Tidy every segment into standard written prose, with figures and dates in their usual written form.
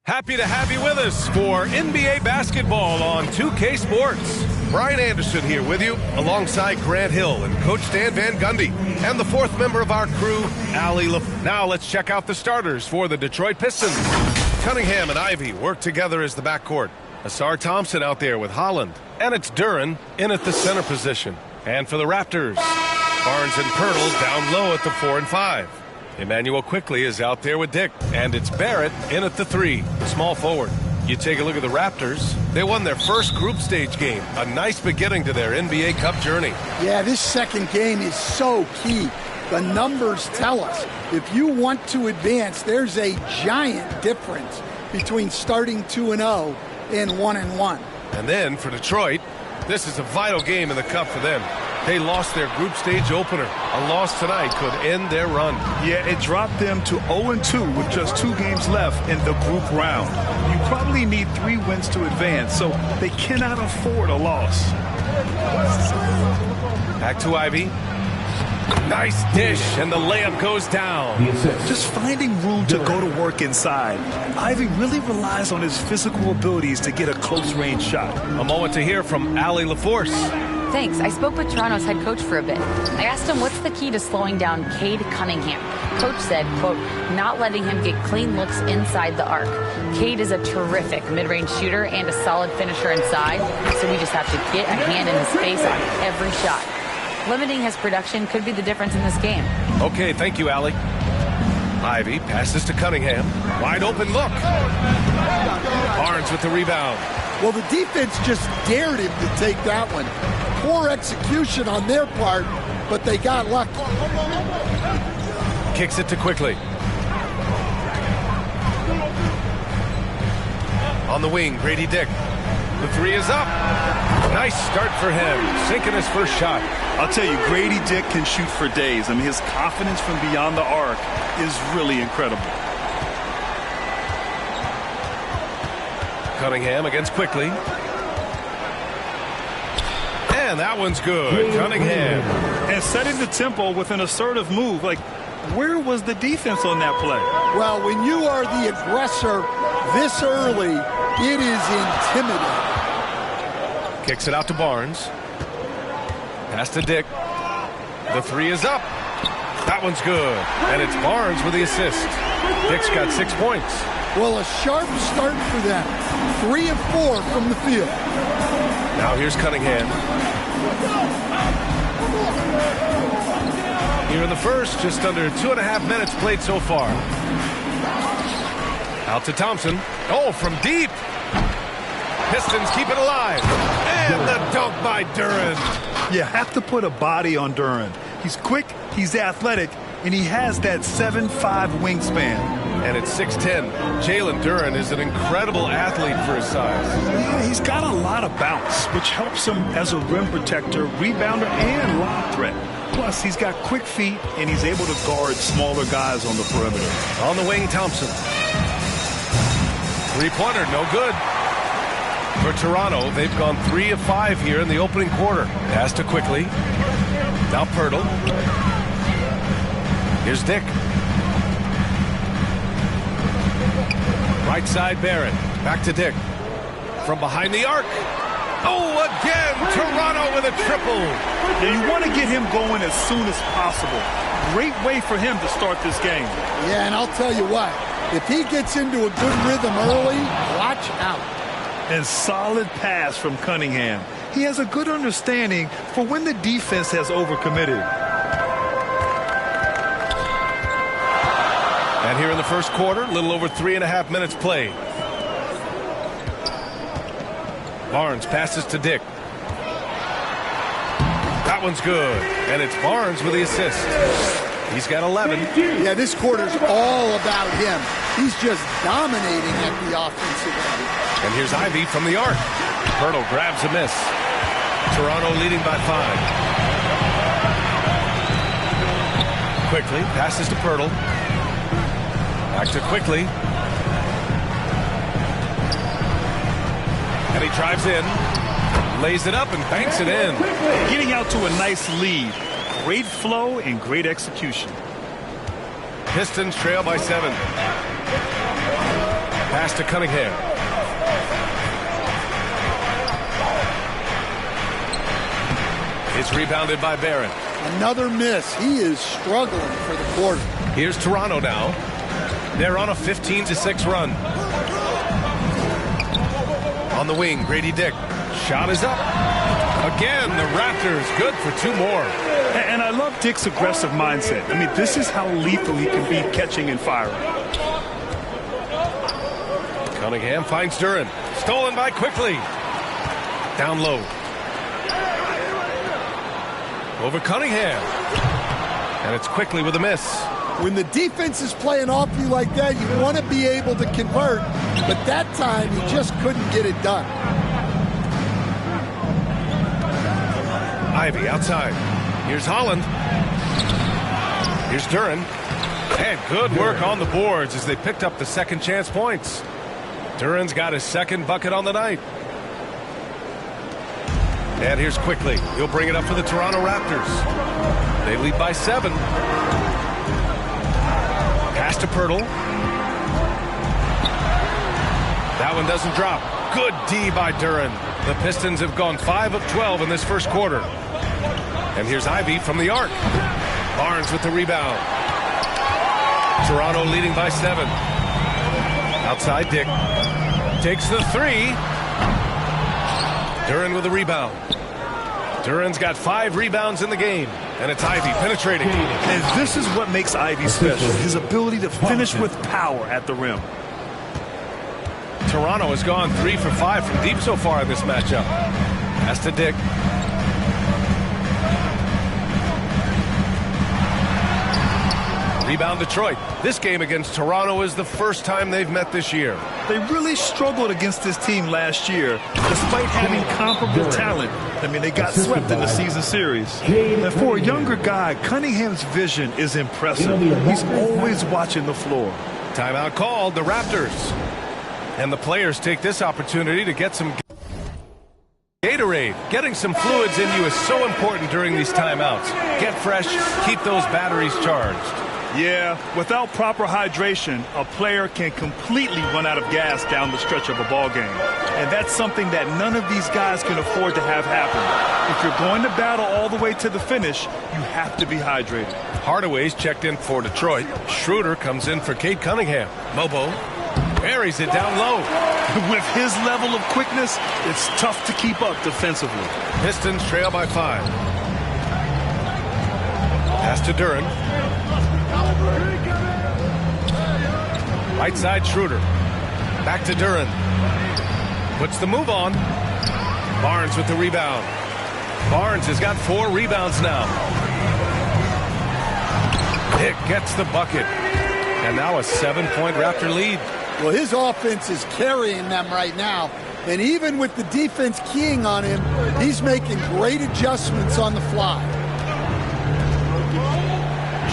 Happy to have you with us for NBA basketball on 2K Sports. Brian Anderson here with you, alongside Grant Hill and Coach Dan Van Gundy, and the fourth member of our crew, Allie LaFleur. Now let's check out the starters for the Detroit Pistons. Cunningham and Ivy work together as the backcourt. Asar Thompson out there with Holland, and it's Duren in at the center position. And for the Raptors, Barnes and Pirtle down low at the 4 and 5. Emmanuel Quickley is out there with Dick, and it's Barrett in at the 3, small forward. You take a look at the Raptors. They won their first group stage game, a nice beginning to their NBA Cup journey. Yeah, this second game is so key. The numbers tell us if you want to advance, there's a giant difference between starting 2-0 and 1-1. And then for Detroit, this is a vital game in the Cup for them. They lost their group stage opener. A loss tonight could end their run. Yeah, it dropped them to 0-2 with just 2 games left in the group round. You probably need 3 wins to advance, so they cannot afford a loss. Back to Ivy. Nice dish, and the layup goes down. Just finding room to go to work inside. Ivy really relies on his physical abilities to get a close-range shot. A moment to hear from Allie LaForce. Thanks. I spoke with Toronto's head coach for a bit. I asked him what's the key to slowing down Cade Cunningham. Coach said, quote, not letting him get clean looks inside the arc. Cade is a terrific mid-range shooter and a solid finisher inside, so we just have to get a hand in his face on every shot. Limiting his production could be the difference in this game. Okay, thank you, Allie. Ivy passes to Cunningham. Wide open look. Barnes with the rebound. Well, the defense just dared him to take that one. Poor execution on their part, but they got lucky. Kicks it to Quickley. On the wing, Grady Dick. The 3 is up. Nice start for him, sinking his first shot. I'll tell you, Grady Dick can shoot for days. I mean, his confidence from beyond the arc is really incredible. Cunningham against Quickley. And that one's good. Cunningham. And setting the tempo with an assertive move. Like, where was the defense on that play? Well, when you are the aggressor this early, it is intimidating. Kicks it out to Barnes. Pass to Dick. The 3 is up. That one's good. And it's Barnes with the assist. Dick's got 6 points. Well, a sharp start for them. 3 of 4 from the field. Now here's Cunningham. Here in the first, just under 2.5 minutes played so far. Out to Thompson. Oh, from deep. Pistons keep it alive. And the dunk by Duren. You have to put a body on Duren. He's quick, he's athletic, and he has that 7'5" wingspan. And at 6'10", Jalen Duren is an incredible athlete for his size. Yeah, he's got a lot of bounce, which helps him as a rim protector, rebounder, and lob threat. Plus, he's got quick feet, and he's able to guard smaller guys on the perimeter. On the wing, Thompson. 3-pointer, no good. For Toronto, they've gone 3 of 5 here in the opening quarter. Pass to Quickley. Now Pirtle. Here's Dick. Right side, Barrett. Back to Dick. From behind the arc. Oh, again, Toronto with a triple. Yeah, you want to get him going as soon as possible. Great way for him to start this game. Yeah, and I'll tell you what. If he gets into a good rhythm early, watch out. And solid pass from Cunningham. He has a good understanding for when the defense has overcommitted. And here in the first quarter, a little over 3.5 minutes played. Barnes passes to Dick. That one's good. And it's Barnes with the assist. He's got 11. Yeah, this quarter's all about him. He's just dominating at the offensive end. And here's Ivy from the arc. Pirtle grabs a miss. Toronto leading by 5. Quickly passes to Pirtle. Back to Quickley. And he drives in. Lays it up and banks it in. Getting out to a nice lead. Great flow and great execution. Pistons trail by 7. Pass to Cunningham. It's rebounded by Barron. Another miss. He is struggling for the quarter. Here's Toronto now. They're on a 15-6 run. On the wing, Grady Dick. Shot is up. Again, the Raptors good for 2 more. And I love Dick's aggressive mindset. I mean, this is how lethal he can be catching and firing. Cunningham finds Duren. Stolen by Quickly. Down low. Over Cunningham. And it's Quickly with a miss. When the defense is playing off you like that, you want to be able to convert. But that time, he just couldn't get it done. Ivy outside. Here's Holland. Here's Duren. And good work on the boards as they picked up the second chance points. Duren's got his second bucket on the night. And here's Quickly. He'll bring it up for the Toronto Raptors. They lead by 7. Pass to Pirtle. That one doesn't drop. Good D by Duren. The Pistons have gone 5 of 12 in this first quarter. And here's Ivy from the arc. Barnes with the rebound. Toronto leading by 7. Outside Dick. Takes the 3. Duren with the rebound. Duren's got 5 rebounds in the game. And it's Ivy penetrating. And this is what makes Ivy special. His ability to finish with power at the rim. Toronto has gone 3 for 5 from deep so far in this matchup. Pass to Dick. Rebound Detroit. This game against Toronto is the first time they've met this year. They really struggled against this team last year, despite having comparable talent. I mean, they got swept in the season series. And for a younger guy, Cunningham's vision is impressive. He's always watching the floor. Timeout called, the Raptors. And the players take this opportunity to get some Gatorade. Getting some fluids in you is so important during these timeouts. Get fresh, keep those batteries charged. Yeah, without proper hydration, a player can completely run out of gas down the stretch of a ball game. And that's something that none of these guys can afford to have happen. If you're going to battle all the way to the finish, you have to be hydrated. Hardaway's checked in for Detroit. Schroeder comes in for Cade Cunningham. Mobo buries it down low. With his level of quickness, it's tough to keep up defensively. Pistons trail by 5. Pass to Duren. Right side Schroeder. Back to Duren. Puts the move on. Barnes with the rebound. Barnes has got 4 rebounds now. Dick gets the bucket. And now a 7-point Raptor lead. Well, his offense is carrying them right now. And even with the defense keying on him, he's making great adjustments on the fly.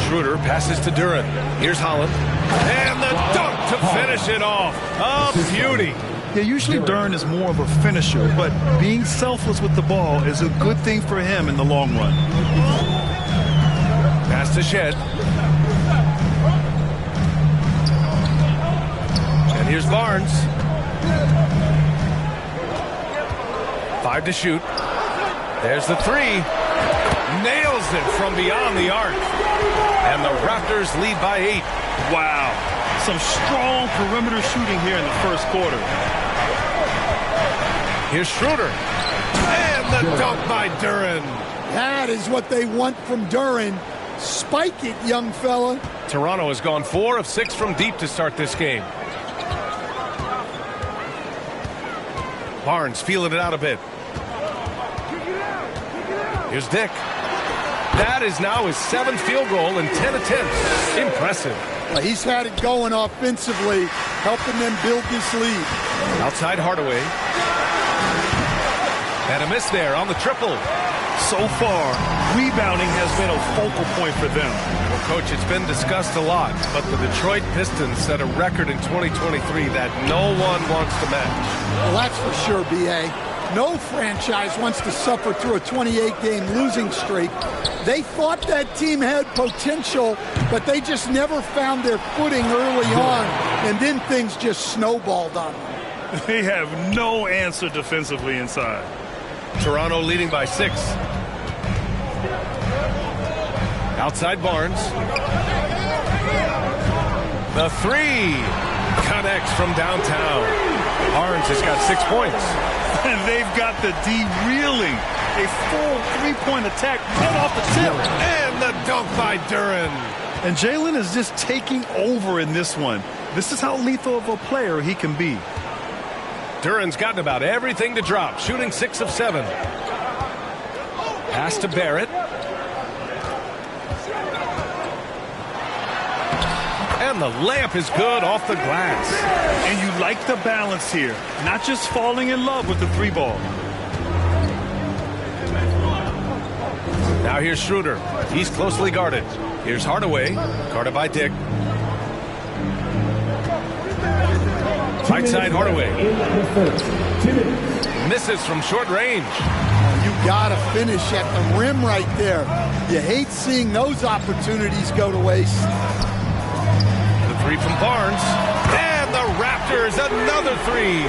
Schroeder passes to Duren. Here's Holland. And the dunk to finish it off. A beauty. Yeah, usually Duren is more of a finisher, but being selfless with the ball is a good thing for him in the long run. Pass to Shed. And here's Barnes. 5 to shoot. There's the 3. Nails it from beyond the arc. And the Raptors lead by 8. Wow. Some strong perimeter shooting here in the first quarter. Here's Schroeder. And the dunk by Duren. That is what they want from Duren. Spike it, young fella. Toronto has gone 4 of 6 from deep to start this game. Barnes feeling it out a bit. Here's Dick. That is now his 7th field goal in 10 attempts. Impressive. Well, he's had it going offensively, helping them build this lead. Outside Hardaway. And a miss there on the triple. So far, rebounding has been a focal point for them. Well, Coach, it's been discussed a lot, but the Detroit Pistons set a record in 2023 that no one wants to match. Well, that's for sure, B.A. No franchise wants to suffer through a 28-game losing streak. They thought that team had potential, but they just never found their footing early on, and then things just snowballed on them. They have no answer defensively inside. Toronto leading by 6. Outside Barnes. The 3 connects from downtown. Barnes has got 6 points. And they've got the D reeling. A full 3-point attack right off the tip. And the dunk by Duren. And Jalen is just taking over in this one. This is how lethal of a player he can be. Duren's gotten about everything to drop, shooting 6 of 7. Pass to Barrett. And the layup is good off the glass. And you like the balance here. Not just falling in love with the 3-ball. Now here's Schroeder. He's closely guarded. Here's Hardaway. Guarded by Dick. Right side Hardaway. Misses from short range. You gotta finish at the rim right there. You hate seeing those opportunities go to waste. The 3 from Barnes. And the Raptors, another 3.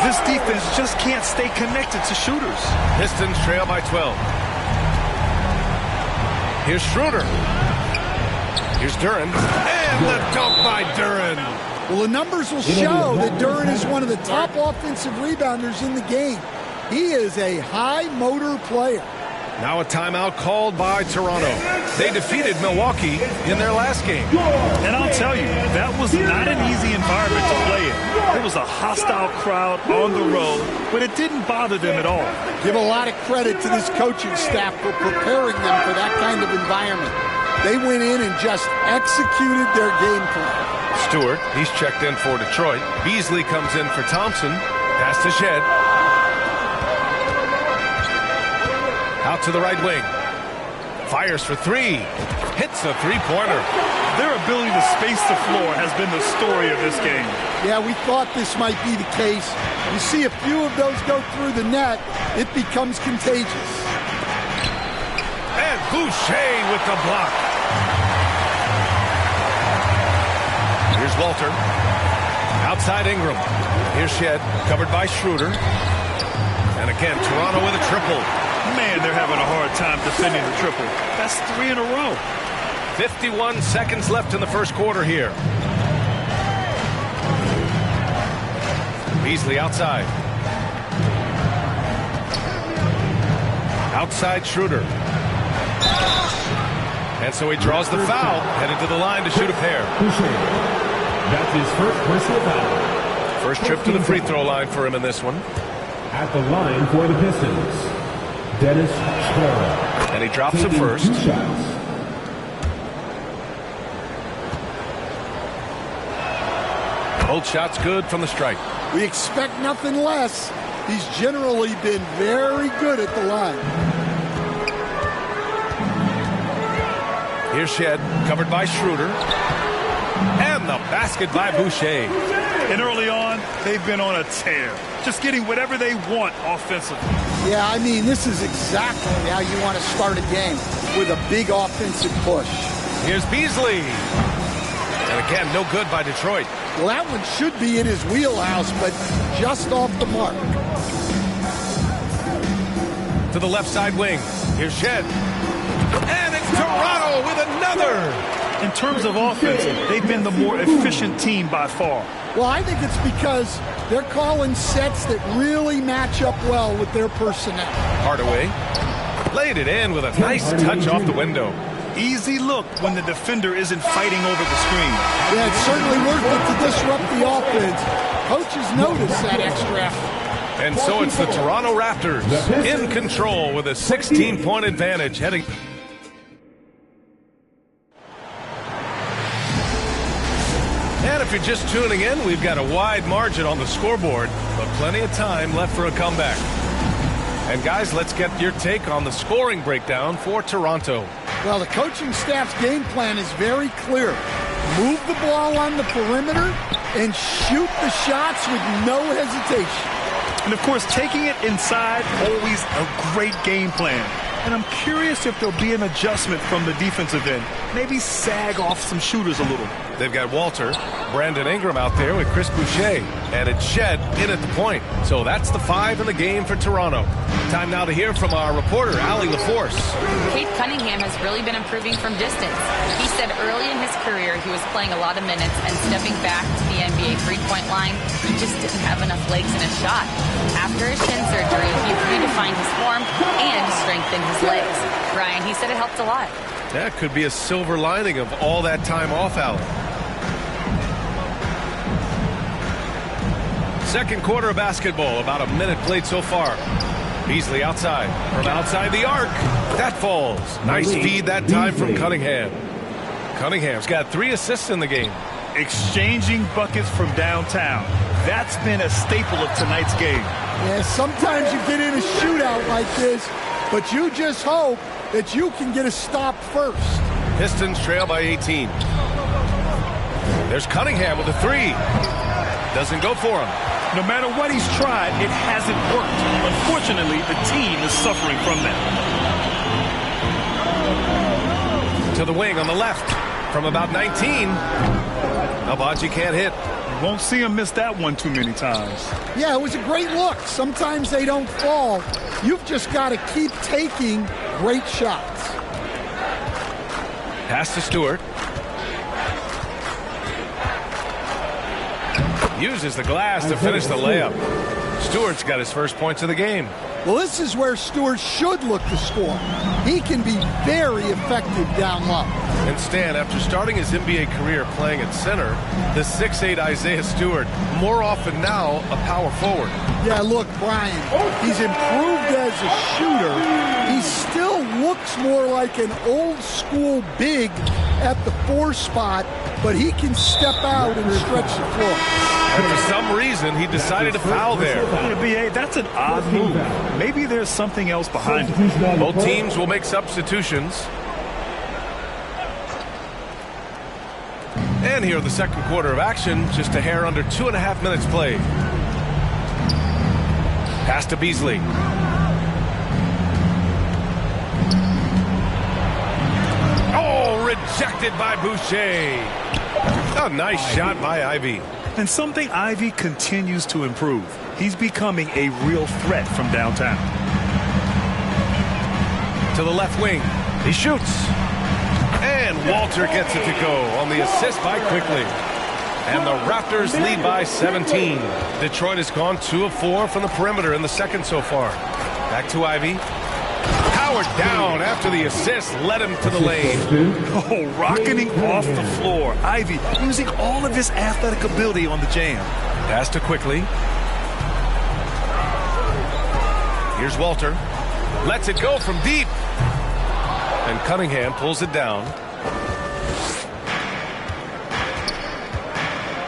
This defense just can't stay connected to shooters. Pistons trail by 12. Here's Schroeder. Here's Duren. And the dunk by Duren. Well, the numbers will show that Duren is one of the top offensive rebounders in the game. He is a high-motor player. Now a timeout called by Toronto. They defeated Milwaukee in their last game. And I'll tell you, that was not an easy environment to play in. It was a hostile crowd on the road, but it didn't bother them at all. Give a lot of credit to this coaching staff for preparing them for that kind of environment. They went in and just executed their game plan. Stewart, he's checked in for Detroit. Beasley comes in for Thompson. Pass to Shed. Out to the right wing. Fires for 3. Hits a 3-pointer. Their ability to space the floor has been the story of this game. Yeah, we thought this might be the case. You see a few of those go through the net, it becomes contagious. And Boucher with the block. Here's Walter. Outside Ingram. Here's Shed, covered by Schroeder. And again, Toronto with a triple. Man, they're having a hard time defending the triple. That's 3 in a row. 51 seconds left in the first quarter here. Beasley outside. Outside Schroeder. And so he draws the foul, headed to the line to shoot a pair. That's his first personal foul. First trip to the free throw line for him in this one. At the line for the Pistons, Dennis Schroeder. And he drops it first. 2 shots. Both shots good from the strike. We expect nothing less. He's generally been very good at the line. Here's Shed, covered by Schroeder. And the basket by Boucher. And early on, they've been on a tear. Just getting whatever they want offensively. Yeah, I mean, this is exactly how you want to start a game, with a big offensive push. Here's Beasley. And again, no good by Detroit. Well, that one should be in his wheelhouse, but just off the mark. To the left side wing. Here's Shed. And it's Toronto with another. In terms of offense, they've been the more efficient team by far. Well, I think it's because they're calling sets that really match up well with their personnel. Hardaway laid it in with a nice touch off the window. Easy look when the defender isn't fighting over the screen. Yeah, it's certainly worth it to disrupt the offense. Coaches notice that extra effort. And so it's the Toronto Raptors in control with a 16-point advantage heading. And if you're just tuning in, we've got a wide margin on the scoreboard, but plenty of time left for a comeback. And guys, let's get your take on the scoring breakdown for Toronto. Well, the coaching staff's game plan is very clear. Move the ball on the perimeter and shoot the shots with no hesitation. And, of course, taking it inside, always a great game plan. And I'm curious if there'll be an adjustment from the defensive end. Maybe sag off some shooters a little. They've got Walter, Brandon Ingram out there with Chris Boucher, and it's Shed in at the point. So that's the 5 in the game for Toronto. Time now to hear from our reporter, Allie LaForce. Cade Cunningham has really been improving from distance. He said early in his career he was playing a lot of minutes and stepping back to the NBA three-point line, he just didn't have enough legs in his shot. After his shin surgery, he redefined his form and strengthened his legs. Ryan, he said it helped a lot. That could be a silver lining of all that time off, Allie. Second quarter of basketball, about a minute played so far. Beasley outside, from outside the arc. That falls. Nice feed that time from Cunningham. Cunningham's got 3 assists in the game. Exchanging buckets from downtown. That's been a staple of tonight's game. Yeah, sometimes you get in a shootout like this, but you just hope that you can get a stop first. Pistons trail by 18. There's Cunningham with a 3. Doesn't go for him. No matter what he's tried, it hasn't worked. Unfortunately, the team is suffering from that. To the wing on the left. From about 19. Albaji can't hit. You won't see him miss that one too many times. Yeah, it was a great look. Sometimes they don't fall. You've just got to keep taking great shots. Pass to Stewart. Uses the glass to finish the layup. Stewart's got his first points of the game. Well, this is where Stewart should look to score. He can be very effective down low. And Stan, after starting his NBA career playing at center, the 6'8" Isaiah Stewart, more often now a power forward. Yeah, look, Brian, he's improved as a shooter. He still looks more like an old-school big at the 4 spot, but he can step out and stretch the floor. And for some reason, he decided to foul there. NBA, that's an odd move. Maybe there's something else behind it. Both teams will make substitutions. And here in the second quarter of action, just a hair under 2.5 minutes played. Pass to Beasley. Oh, rejected by Boucher. A nice shot by Ivy. And something Ivy continues to improve. He's becoming a real threat from downtown. To the left wing. He shoots. And Walter gets it to go on the assist by Quickly. And the Raptors lead by 17. Detroit has gone 2 of 4 from the perimeter in the second so far. Back to Ivy. Howard down after the assist led him to the lane. Oh, rocketing off the floor. Ivy using all of his athletic ability on the jam. Pass to Quickly. Here's Walter. Lets it go from deep. And Cunningham pulls it down.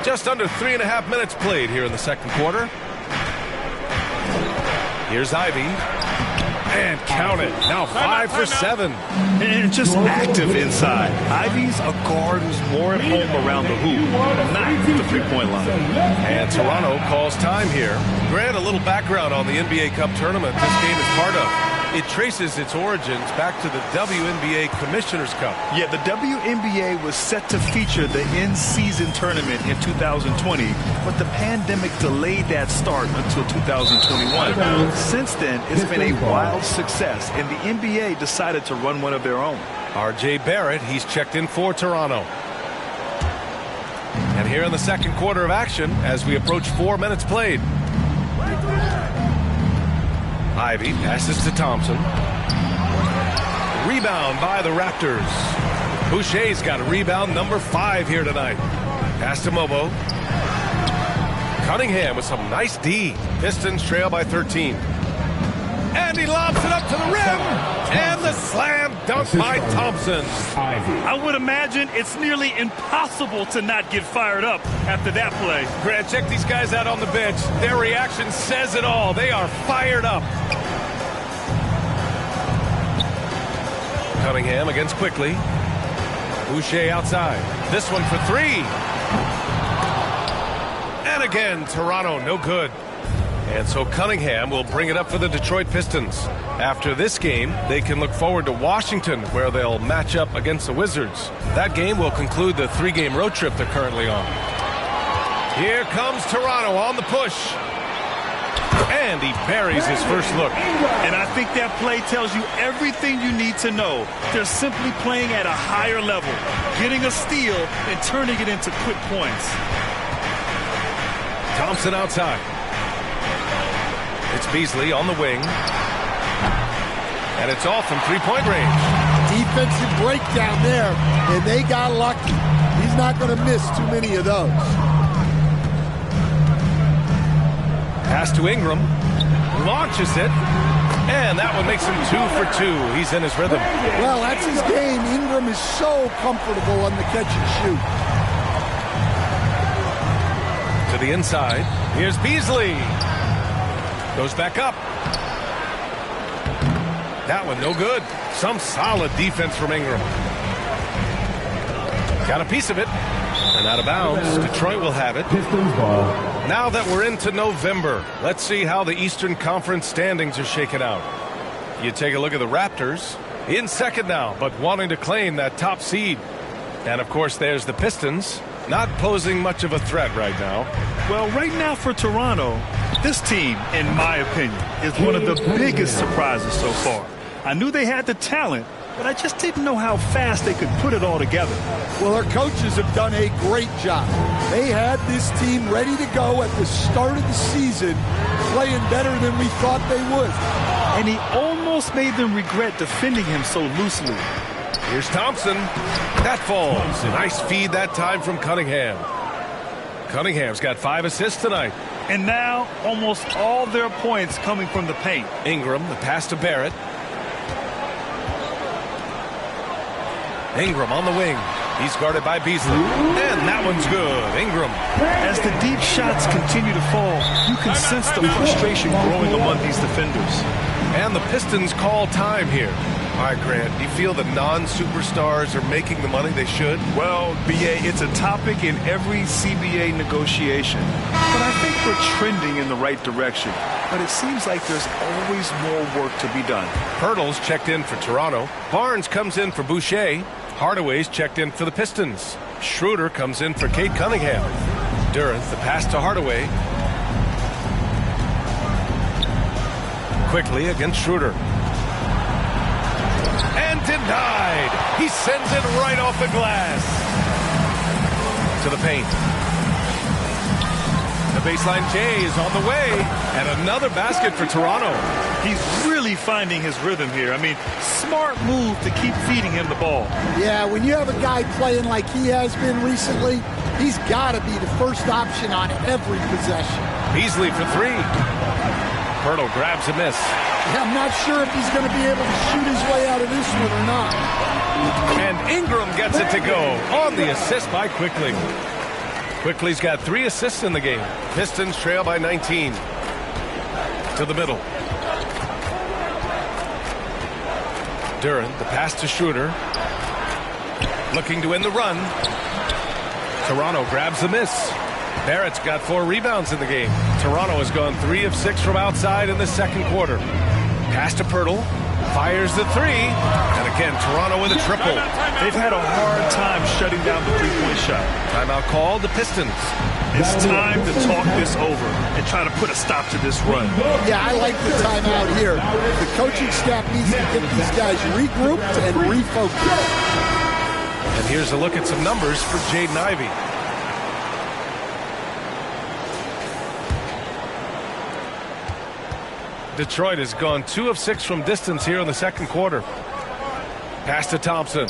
Just under 3.5 minutes played here in the second quarter. Here's Ivy. And count it. Now 5 for 7. And just active inside. Ivy's a guard who's more at home around the hoop, not the three-point line. And Toronto calls time here. Grant, a little background on the NBA Cup tournament this game is part of. It traces its origins back to the WNBA Commissioner's Cup. Yeah, the WNBA was set to feature the in-season tournament in 2020, but the pandemic delayed that start until 2021. Since then, it's been a wild success, and the NBA decided to run one of their own. R.J. Barrett, he's checked in for Toronto. And here in the second quarter of action, as we approach 4 minutes played. Ivy passes to Thompson. Rebound by the Raptors. Boucher's got a rebound number 5 here tonight. Pass to Mobo. Cunningham with some nice D. Pistons trail by 13. And he lobs it up to the rim. And the slam dunk by Thompson. I would imagine it's nearly impossible to not get fired up after that play. Grant, check these guys out on the bench. Their reaction says it all. They are fired up. Cunningham against Quickly. Boucher outside. This one for 3. And again, Toronto no good. And so Cunningham will bring it up for the Detroit Pistons. After this game, they can look forward to Washington, where they'll match up against the Wizards. That game will conclude the 3-game road trip they're currently on. Here comes Toronto on the push. And he buries his first look. And I think that play tells you everything you need to know. They're simply playing at a higher level, getting a steal and turning it into quick points. Thompson outside. It's Beasley on the wing. And it's all from three-point range. Defensive breakdown there, and they got lucky. He's not going to miss too many of those. Pass to Ingram. Launches it. And that one makes him 2 for 2. He's in his rhythm. Well, that's his game. Ingram is so comfortable on the catch and shoot. To the inside. Here's Beasley. Goes back up. That one no good. Some solid defense from Ingram. Got a piece of it. And out of bounds. Detroit will have it. Pistons ball. Now that we're into November, let's see how the Eastern Conference standings are shaken out. You take a look at the Raptors. In second now, but wanting to claim that top seed. And of course there's the Pistons. Not posing much of a threat right now. Well, right now for Toronto, this team, in my opinion, is one of the biggest surprises so far. I knew they had the talent, but I just didn't know how fast they could put it all together. Well, our coaches have done a great job. They had this team ready to go at the start of the season, playing better than we thought they would. And he almost made them regret defending him so loosely. Here's Thompson. That falls. Nice feed that time from Cunningham. Cunningham's got 5 assists tonight. And now, almost all their points coming from the paint. Ingram, the pass to Barrett. Ingram on the wing. He's guarded by Beasley. And that one's good. Ingram. As the deep shots continue to fall, you can sense the frustration growing among these defenders. And the Pistons call time here. All right, Grant, do you feel the non-superstars are making the money they should? Well, B.A., it's a topic in every CBA negotiation. But I think we're trending in the right direction. But it seems like there's always more work to be done. Hurdle's checked in for Toronto. Barnes comes in for Boucher. Hardaway's checked in for the Pistons. Schroeder comes in for Cade Cunningham. Durant, the pass to Hardaway. Quickly against Schroeder. And denied. He sends it right off the glass. To the paint. The baseline J is on the way. And another basket for Toronto. He's really finding his rhythm here. I mean, smart move to keep feeding him the ball. Yeah, when you have a guy playing like he has been recently, he's got to be the first option on every possession. Beasley for 3. Hurdle grabs a miss. Yeah, I'm not sure if he's going to be able to shoot his way out of this one or not. And Ingram gets it to go on the assist by Quickly. Quickly's got 3 assists in the game. Pistons trail by 19. To the middle. Durant, the pass to Schroeder. Looking to end the run. Toronto grabs the miss. Barrett's got 4 rebounds in the game. Toronto has gone 3 of 6 from outside in the second quarter. Pass to Pirtle. Fires the 3. And again, Toronto with a triple. They've had a hard time shutting down the three-point shot. Timeout called the Pistons. It's time to talk this over and try to put a stop to this run. Yeah, I like the timeout here. The coaching staff needs to get these guys regrouped and refocused. And here's a look at some numbers for Jaden Ivey. Detroit has gone 2 of 6 from distance here in the second quarter. Pass to Thompson.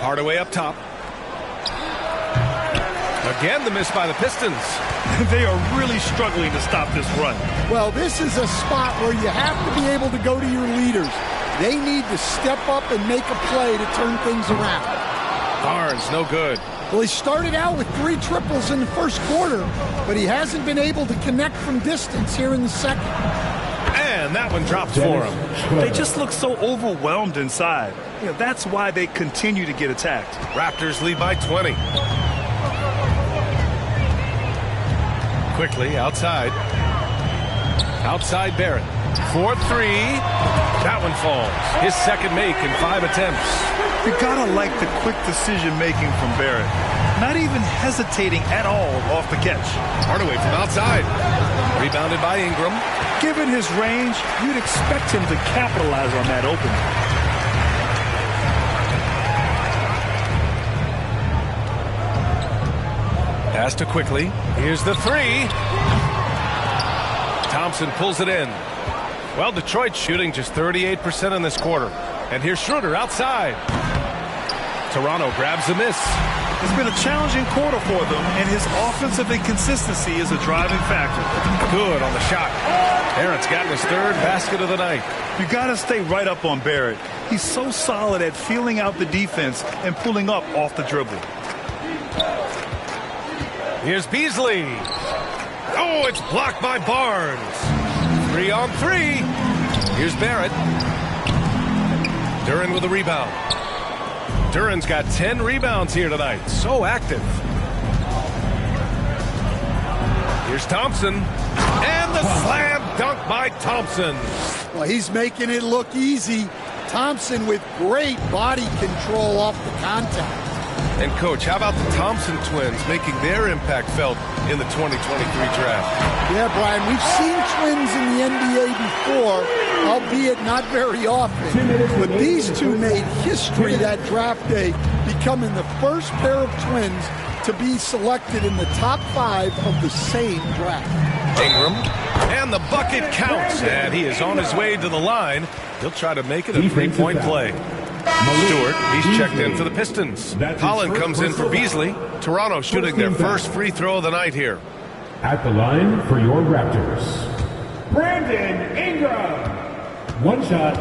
Hardaway up top. Again, the miss by the Pistons. They are really struggling to stop this run. Well, this is a spot where you have to be able to go to your leaders. They need to step up and make a play to turn things around. Barnes, no good. Well, he started out with 3 triples in the first quarter, but he hasn't been able to connect from distance here in the second. And that one drops for him. They just look so overwhelmed inside. You know, that's why they continue to get attacked. Raptors lead by 20. quickly, outside. Outside Barrett. 4-3. That one falls. His second make in 5 attempts. You gotta like the quick decision-making from Barrett. Not even hesitating at all off the catch. Hardaway from outside. Rebounded by Ingram. Given his range, you'd expect him to capitalize on that opening. Pass to quickly. Here's the three. Thompson pulls it in. Well, Detroit's shooting just 38% in this quarter. And here's Schroeder outside. Toronto grabs the miss. It's been a challenging quarter for them, and his offensive inconsistency is a driving factor. Good on the shot. Barrett's gotten his third basket of the night. You got to stay right up on Barrett. He's so solid at feeling out the defense and pulling up off the dribble. Here's Beasley. Oh, it's blocked by Barnes. 3-on-3. Here's Barrett. Duren with a rebound. Duren's got 10 rebounds here tonight. So active. Here's Thompson. And the slam dunk by Thompson. Well, he's making it look easy. Thompson with great body control off the contact. And, Coach, how about the Thompson twins making their impact felt in the 2023 draft? Yeah, Brian, we've seen twins in the NBA before, albeit not very often. But these two made history that draft day, becoming the first pair of twins to be selected in the top 5 of the same draft. Ingram, and the bucket counts, and he is on his way to the line. He'll try to make it a three-point play. Stewart, he's checked in for the Pistons. Holland comes in for Beasley. Toronto shooting their first free throw of the night here. At the line for your Raptors, Brandon Ingram. One shot.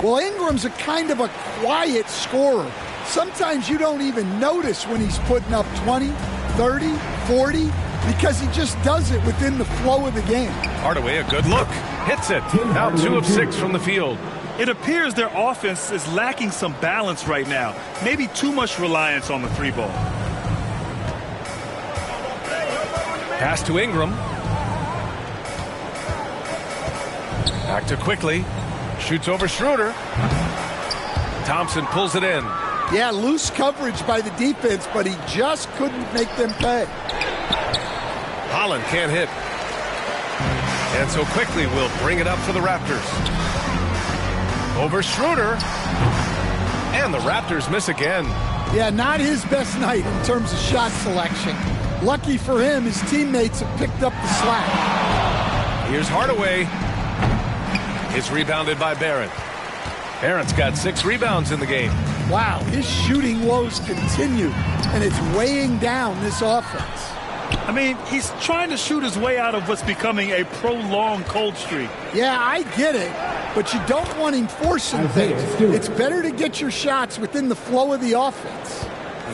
Well, Ingram's a kind of a quiet scorer. Sometimes you don't even notice when he's putting up 20, 30, 40, because he just does it within the flow of the game. Hardaway, a good look. Hits it. Now 2 of 6 from the field. It appears their offense is lacking some balance right now. Maybe too much reliance on the three ball. Pass to Ingram. Back to quickly. Shoots over Schroeder. Thompson pulls it in. Yeah, loose coverage by the defense, but he just couldn't make them pay. Holland can't hit. And so quickly will bring it up for the Raptors. Over Schroeder. And the Raptors miss again. Yeah, not his best night in terms of shot selection. Lucky for him, his teammates have picked up the slack. Here's Hardaway. It's rebounded by Barrett. Barrett's got 6 rebounds in the game. Wow, his shooting woes continue, and it's weighing down this offense. I mean, he's trying to shoot his way out of what's becoming a prolonged cold streak. Yeah, I get it, but you don't want him forcing things. It's better to get your shots within the flow of the offense.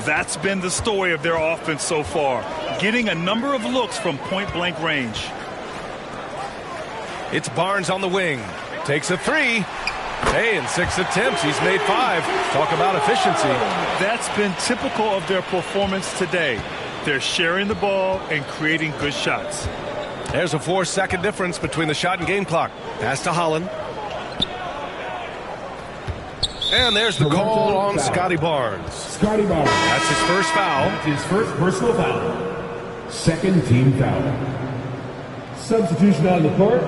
That's been the story of their offense so far, getting a number of looks from point-blank range. It's Barnes on the wing. Takes a 3. Hey, in 6 attempts, he's made 5. Talk about efficiency. That's been typical of their performance today. They're sharing the ball and creating good shots. There's a 4-second difference between the shot and game clock. Pass to Holland. And there's the call on Scotty Barnes. Scotty Barnes. That's his first foul. His first personal foul. Second team foul. Substitution on the court.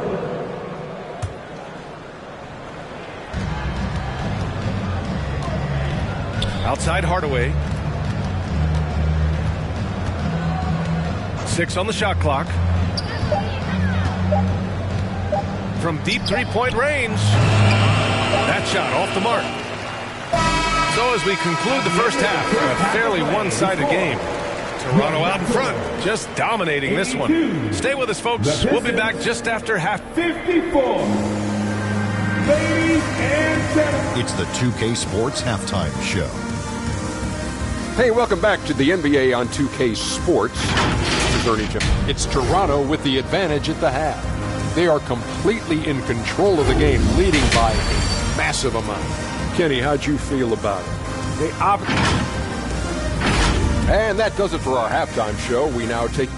Outside Hardaway. 6 on the shot clock. From deep three-point range. That shot off the mark. So as we conclude the first half, a fairly one-sided game. Toronto out in front, just dominating this one. Stay with us, folks. We'll be back just after half. 54. Ladies and gentlemen. It's the 2K Sports Halftime Show. Hey, welcome back to the NBA on 2K Sports. This is Ernie Jim. It's Toronto with the advantage at the half. They are completely in control of the game, leading by a massive amount. Kenny, how'd you feel about it? And that does it for our halftime show. We now take...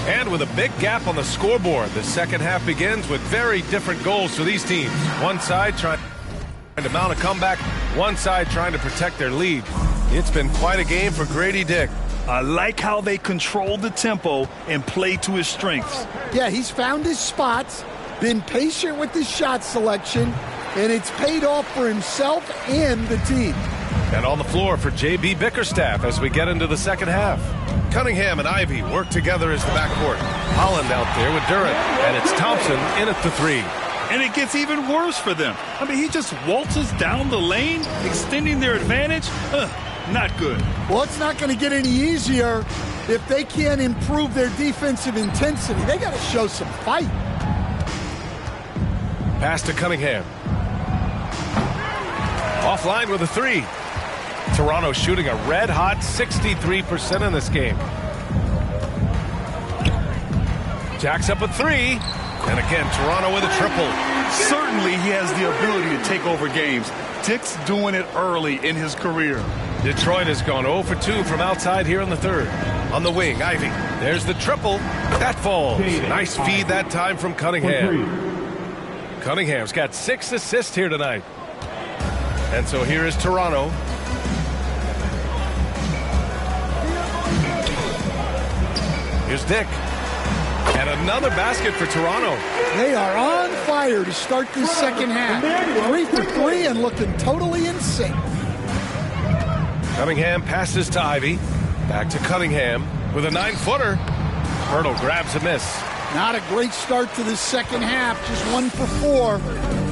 And with a big gap on the scoreboard, the second half begins with very different goals for these teams. One side trying to mount a comeback, one side trying to protect their lead. It's been quite a game for Grady Dick. I like how they control the tempo and play to his strengths. Yeah, he's found his spots, been patient with his shot selection, and it's paid off for himself and the team. And on the floor for J.B. Bickerstaff as we get into the second half. Cunningham and Ivy work together as the backcourt. Holland out there with Durant, and it's Thompson in at the three. And it gets even worse for them. I mean, he just waltzes down the lane, extending their advantage. Not good. Well, it's not going to get any easier if they can't improve their defensive intensity. They got to show some fight. Pass to Cunningham. Offline with a three. Toronto shooting a red-hot 63% in this game. Jacks up a three. And again, Toronto with a triple. Certainly he has the ability to take over games. Dick's doing it early in his career. Detroit has gone 0 for 2 from outside here in the third. On the wing, Ivy. There's the triple. That falls. Nice feed that time from Cunningham. Cunningham's got 6 assists here tonight. And so here is Toronto. Here's Dick. And another basket for Toronto. They are on fire to start this second half. 3 for 3 and looking totally in sync. Cunningham passes to Ivy. Back to Cunningham with a 9-footer. Hurdle grabs a miss. Not a great start to the second half. Just 1 for 4.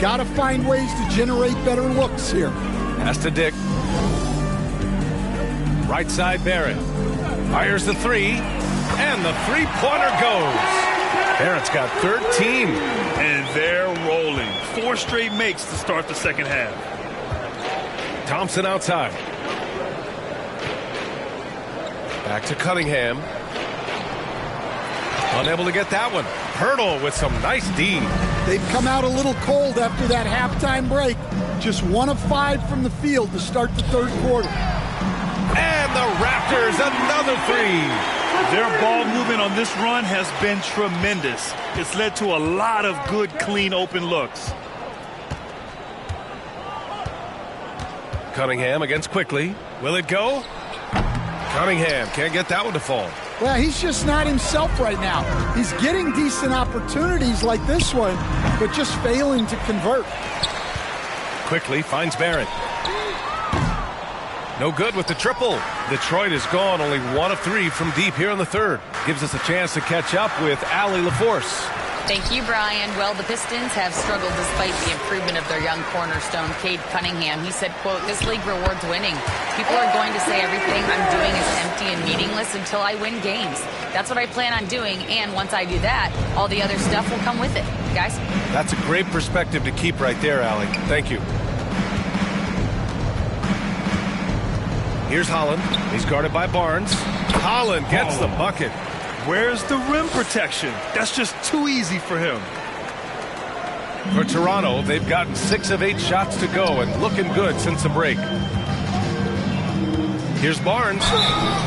Got to find ways to generate better looks here. Pass to Dick. Right side Barrett. Fires the three. And the three-pointer goes. Barrett's got 13. And they're rolling. 4 straight makes to start the second half. Thompson outside. Back to Cunningham. Unable to get that one. Hurdle with some nice D. They've come out a little cold after that halftime break. Just 1 of 5 from the field to start the third quarter. And the Raptors, another three. Their ball movement on this run has been tremendous. It's led to a lot of good, clean, open looks. Cunningham against Quickly. Will it go? Cunningham can't get that one to fall. Well, he's just not himself right now. He's getting decent opportunities like this one, but just failing to convert. Quickly finds Barrett. No good with the triple. Detroit is gone only 1 of 3 from deep here in the third. Gives us a chance to catch up with Allie LaForce. Thank you, Brian. Well, the Pistons have struggled despite the improvement of their young cornerstone, Cade Cunningham. He said, quote, "This league rewards winning. People are going to say everything I'm doing is empty and meaningless until I win games. That's what I plan on doing, and once I do that, all the other stuff will come with it." Guys? That's a great perspective to keep right there, Allie. Thank you. Here's Holland. He's guarded by Barnes. Holland gets the bucket. Where's the rim protection? That's just too easy for him. For Toronto, they've gotten 6 of 8 shots to go and looking good since the break. Here's Barnes.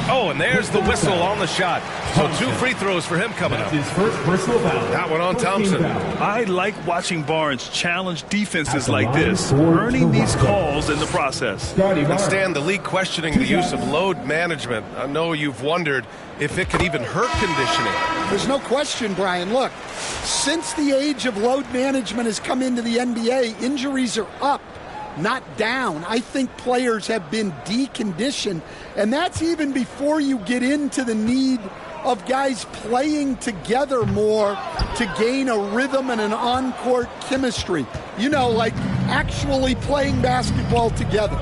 Oh, and there's the whistle on the shot. So 2 free throws for him coming up. His first personal foul. That one on Thompson. I like watching Barnes challenge defenses like this, earning these calls in the process. And Stan, the league questioning the use of load management. I know you've wondered if it could even hurt conditioning. There's no question, Brian. Look, since the age of load management has come into the NBA, injuries are up, not down. I think players have been deconditioned, and that's even before you get into the need of guys playing together more to gain a rhythm and an on-court chemistry. You know, like actually playing basketball together.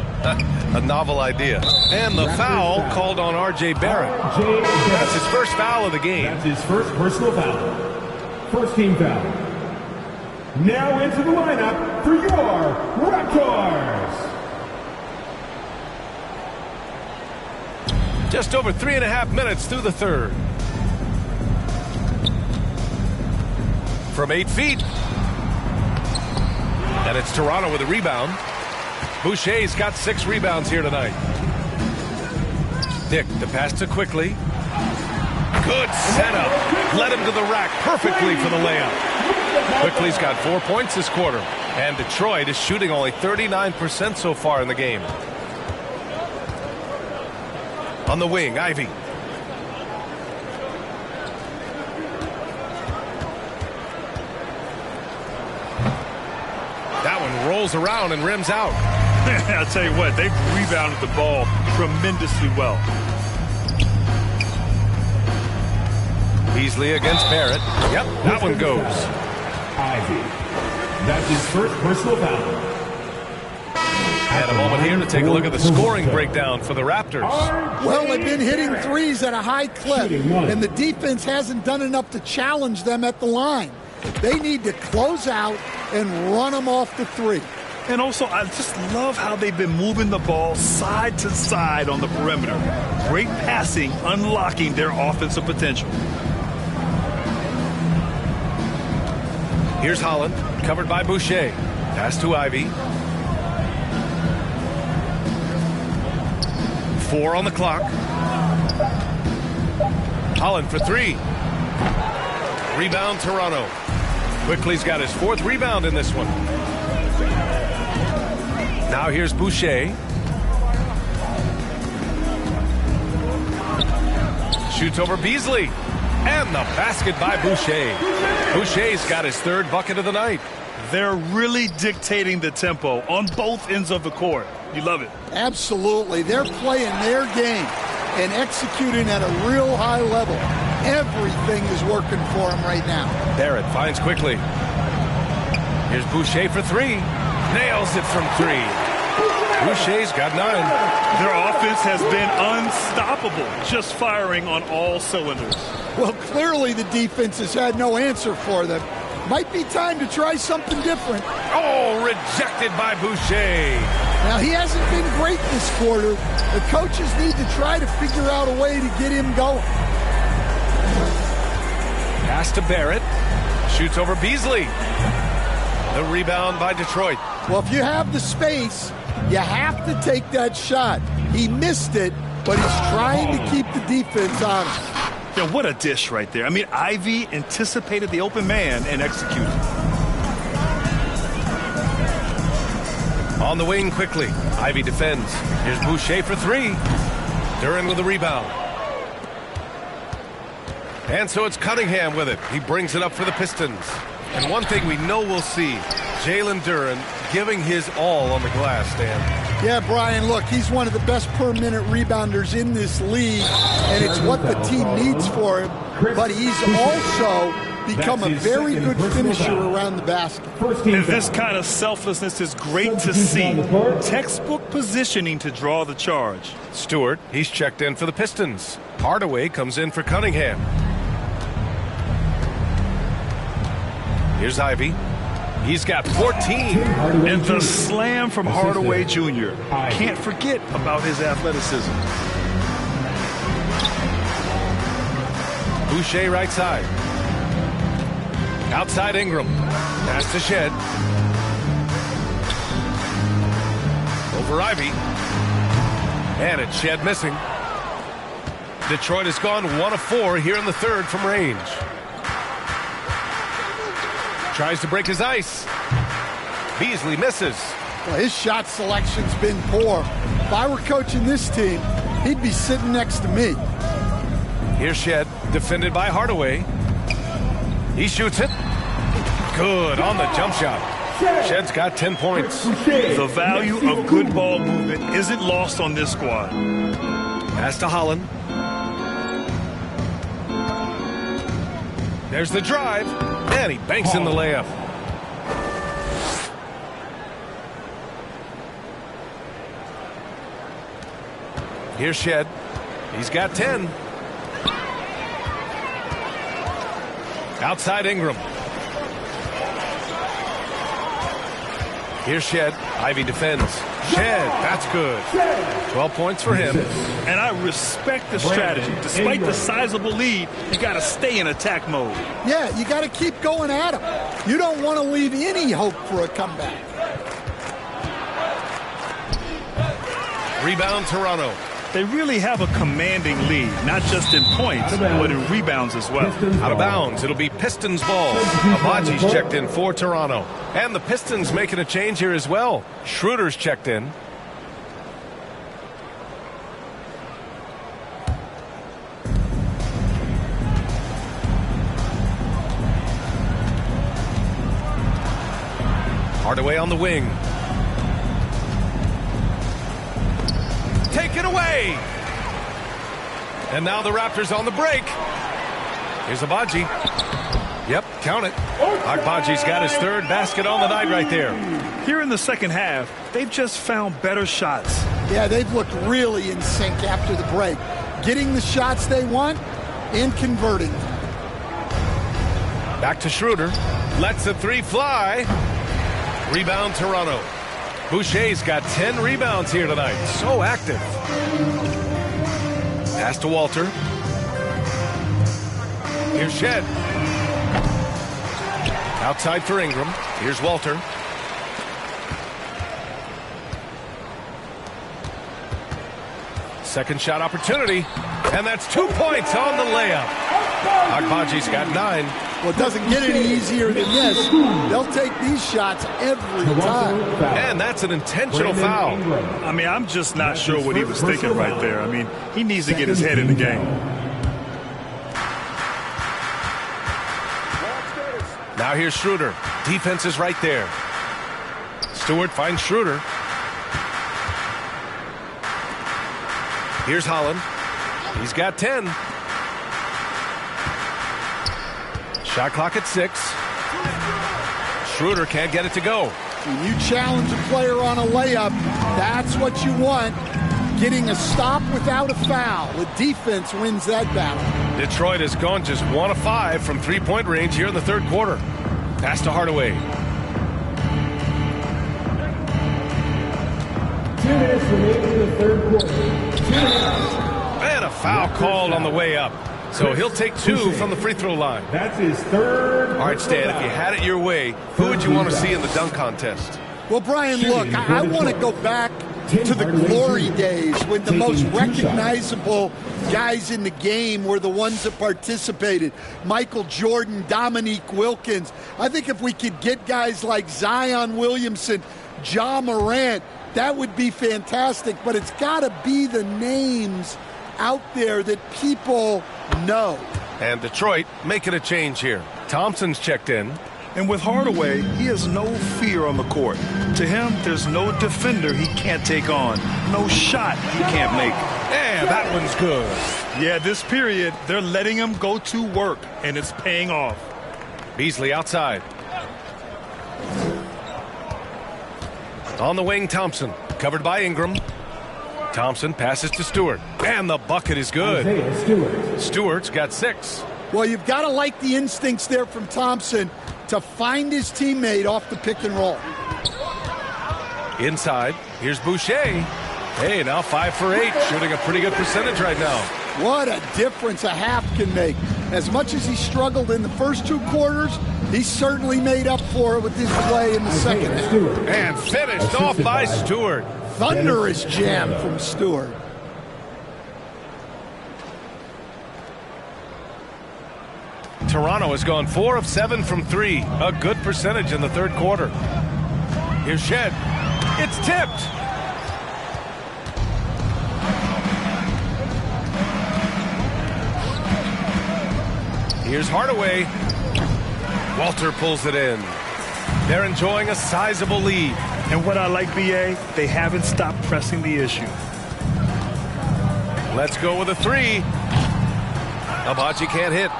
A novel idea. And the foul called on R.J. Barrett. That's his first foul of the game. That's his first personal foul. First team foul. Now into the lineup for your Raptors. Just over 3.5 minutes through the third. from 8 feet. And it's Toronto with a rebound. Boucher's got 6 rebounds here tonight. Dick, the pass to Quickly. Good setup. Led him to the rack perfectly for the layup. Quickly's got 4 points this quarter. And Detroit is shooting only 39% so far in the game. On the wing, Ivy. That one rolls around and rims out. I'll tell you what, they've rebounded the ball tremendously well. Beasley against Barrett. Yep, that one goes. Ivy. That's his first personal foul. And a moment here to take a look at the scoring breakdown for the Raptors. Well, they've been hitting threes at a high clip, and the defense hasn't done enough to challenge them at the line. They need to close out and run them off the three. And also, I just love how they've been moving the ball side to side on the perimeter. Great passing, unlocking their offensive potential. Here's Holland, covered by Boucher. Pass to Ivy. 4 on the clock. Holland for 3. Rebound, Toronto. Quickly's got his 4th rebound in this one. Now here's Boucher. Shoots over Beasley. And the basket by Boucher. Boucher's got his 3rd bucket of the night. They're really dictating the tempo on both ends of the court. You love it. Absolutely. They're playing their game and executing at a real high level. Everything is working for them right now. Barrett finds Quickly. Here's Boucher for 3. Nails it from 3. Boucher's got 9. Their offense has been unstoppable, just firing on all cylinders. Well, clearly the defense has had no answer for them. Might be time to try something different. Oh, rejected by Boucher. Now, he hasn't been great this quarter. The coaches need to try to figure out a way to get him going. Pass to Barrett. Shoots over Beasley. The rebound by Detroit. Well, if you have the space, you have to take that shot. He missed it, but he's trying to keep the defense on him. Yeah, what a dish right there. I mean, Ivy anticipated the open man and executed. On the wing Quickly. Ivy defends. Here's Boucher for 3. Duren with the rebound. And so it's Cunningham with it. He brings it up for the Pistons. And one thing we know we'll see, Jalen Duren giving his all on the glass, Dan. Yeah, Brian, look, he's one of the best per-minute rebounders in this league, and it's what the team needs for him. But he's also become a very good finisher around the basket. And this kind of selflessness is great to see. Textbook positioning to draw the charge. Stewart, he's checked in for the Pistons. Hardaway comes in for Cunningham. Here's Ivy. He's got 14. And the slam from Hardaway Jr. Can't forget about his athleticism. Boucher right side. Outside Ingram. Pass to Shed. Over Ivy. And it's Shed missing. Detroit has gone 1 of 4 here in the 3rd from range. Tries to break his ice. Beasley misses. Well, his shot selection's been poor. If I were coaching this team, he'd be sitting next to me. Here's Shed, defended by Hardaway. He shoots it. Good on the jump shot. Shed's got 10 points. The value of good ball movement isn't lost on this squad. Pass to Holland. There's the drive. And he banks in the layup. Here's Shed. He's got 10. Outside Ingram. Here's Shed. Ivy defends. Shed, that's good. 12 points for him. And I respect the strategy. Despite the sizable lead, you got to stay in attack mode. Yeah, you got to keep going at him. You don't want to leave any hope for a comeback. Rebound, Toronto. They really have a commanding lead, not just in points, but in rebounds as well. Out of bounds, it'll be Pistons ball. Abaji's checked in for Toronto. And the Pistons making a change here as well. Schroeder's checked in. Hardaway on the wing. Take it away. And now the Raptors on the break. Here's Abaji. Yep, count it. Agbaji's got his third basket on the night right there. Here in the second half, they've just found better shots. Yeah, they've looked really in sync after the break. Getting the shots they want and converting. Back to Schroeder. Lets the three fly. Rebound, Toronto. Boucher's got 10 rebounds here tonight. So active. Pass to Walter. Here's Shed. Outside for Ingram. Here's Walter. Second shot opportunity. And that's 2 points on the layup. Agbaji's got 9. Well, it doesn't get any easier than this. They'll take these shots every time. And that's an intentional foul. I mean, I'm just not sure what he was thinking right there. I mean, he needs to get his head in the game. Now here's Schroeder. Defense is right there. Stewart finds Schroeder. Here's Holland. He's got 10. Shot clock at 6. Schroeder can't get it to go. When you challenge a player on a layup, that's what you want. Getting a stop without a foul. The defense wins that battle. Detroit has gone just 1 of 5 from three-point range here in the third quarter. Pass to Hardaway. 2 minutes remaining in the third quarter. 2 minutes. And a foul called on the way up. So he'll take 2 from the free throw line. That's his third. All right, Stan, if you had it your way, who would you want to see in the dunk contest? Well, Brian, look, I want to go back to the glory days when the most recognizable guys in the game were the ones that participated. Michael Jordan, Dominique Wilkins. I think if we could get guys like Zion Williamson, Ja Morant, that would be fantastic. But it's got to be the names out there that people know. And Detroit making a change here. Thompson's checked in. And with Hardaway, he has no fear on the court. To him, there's no defender he can't take on. No shot he can't make. Yeah, that one's good. Yeah, this period, they're letting him go to work, and it's paying off. Beasley outside. On the wing, Thompson. Covered by Ingram. Thompson passes to Stewart. And the bucket is good. Stewart's got 6. Well, you've got to like the instincts there from Thompson to find his teammate off the pick and roll. Inside, here's Boucher. Hey, now 5 for 8, shooting a pretty good percentage right now. What a difference a half can make. As much as he struggled in the first 2 quarters, he certainly made up for it with his play in the second half. And finished off by Stewart. Thunderous jam from Stewart. Toronto has gone 4 of 7 from 3. A good percentage in the third quarter. Here's Shed. It's tipped. Here's Hardaway. Walter pulls it in. They're enjoying a sizable lead. And what I like, BA, they haven't stopped pressing the issue. Let's go with a 3. Abaji can't hit.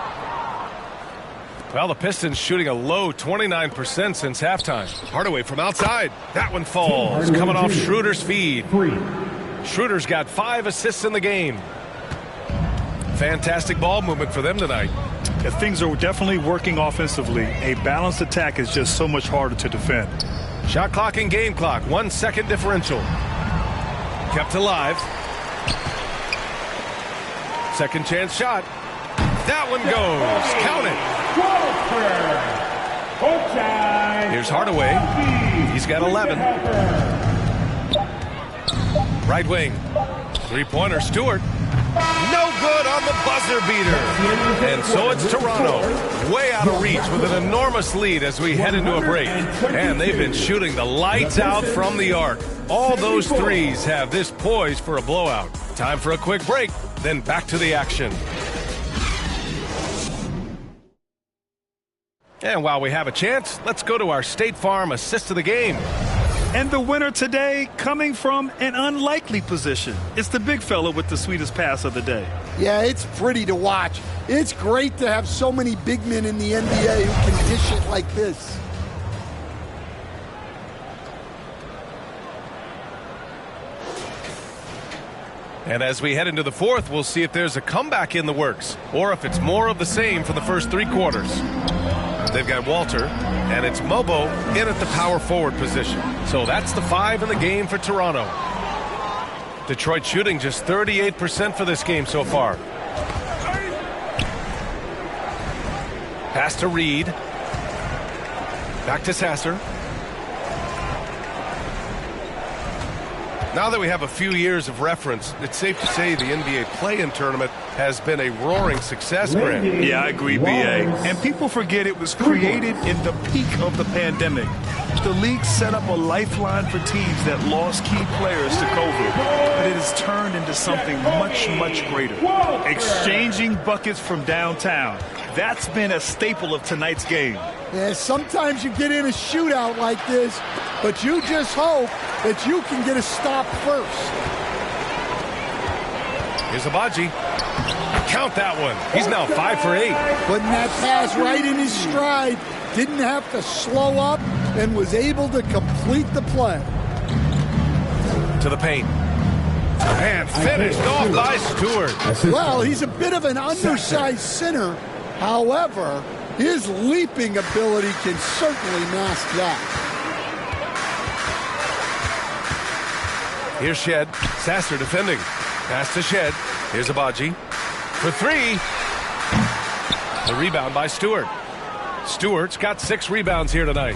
Well, the Pistons shooting a low 29% since halftime. Hardaway from outside. That one falls. Coming off Schroeder's feed. Schroeder's got 5 assists in the game. Fantastic ball movement for them tonight. Yeah, things are definitely working offensively. A balanced attack is just so much harder to defend. Shot clock and game clock, 1 second differential. Kept alive. Second chance shot. That one goes. Count it. Here's Hardaway. He's got 11. Right wing. Three-pointer, Stewart. No good on the buzzer beater. And so it's Toronto, way out of reach with an enormous lead as we head into a break. And they've been shooting the lights out from the arc. All those threes have this poised for a blowout. Time for a quick break, then back to the action. And while we have a chance, let's go to our State Farm assist of the game. And the winner today coming from an unlikely position. It's the big fella with the sweetest pass of the day. Yeah, it's pretty to watch. It's great to have so many big men in the NBA who can dish it like this. And as we head into the fourth, we'll see if there's a comeback in the works or if it's more of the same for the first 3 quarters. They've got Walter, and it's Mobo in at the power forward position. So that's the 5 in the game for Toronto. Detroit shooting just 38% for this game so far. Pass to Reed. Back to Sasser. Now that we have a few years of reference, it's safe to say the NBA play-in tournament has been a roaring success, Grant. Yeah, I agree, B.A. And people forget it was created in the peak of the pandemic. The league set up a lifeline for teams that lost key players to COVID, but it has turned into something much, much greater. Exchanging buckets from downtown. That's been a staple of tonight's game. Yeah, sometimes you get in a shootout like this, but you just hope that you can get a stop first. Here's Abaji. Count that one. He's now 5 for 8. Putting that pass right in his stride. Didn't have to slow up and was able to complete the play. To the paint. And finished off by Stewart. Well, he's a bit of an undersized center. However, his leaping ability can certainly mask that. Here's Shed. Sasser defending. Pass to Shed. Here's Abaji. For 3. The rebound by Stewart. Stewart's got 6 rebounds here tonight.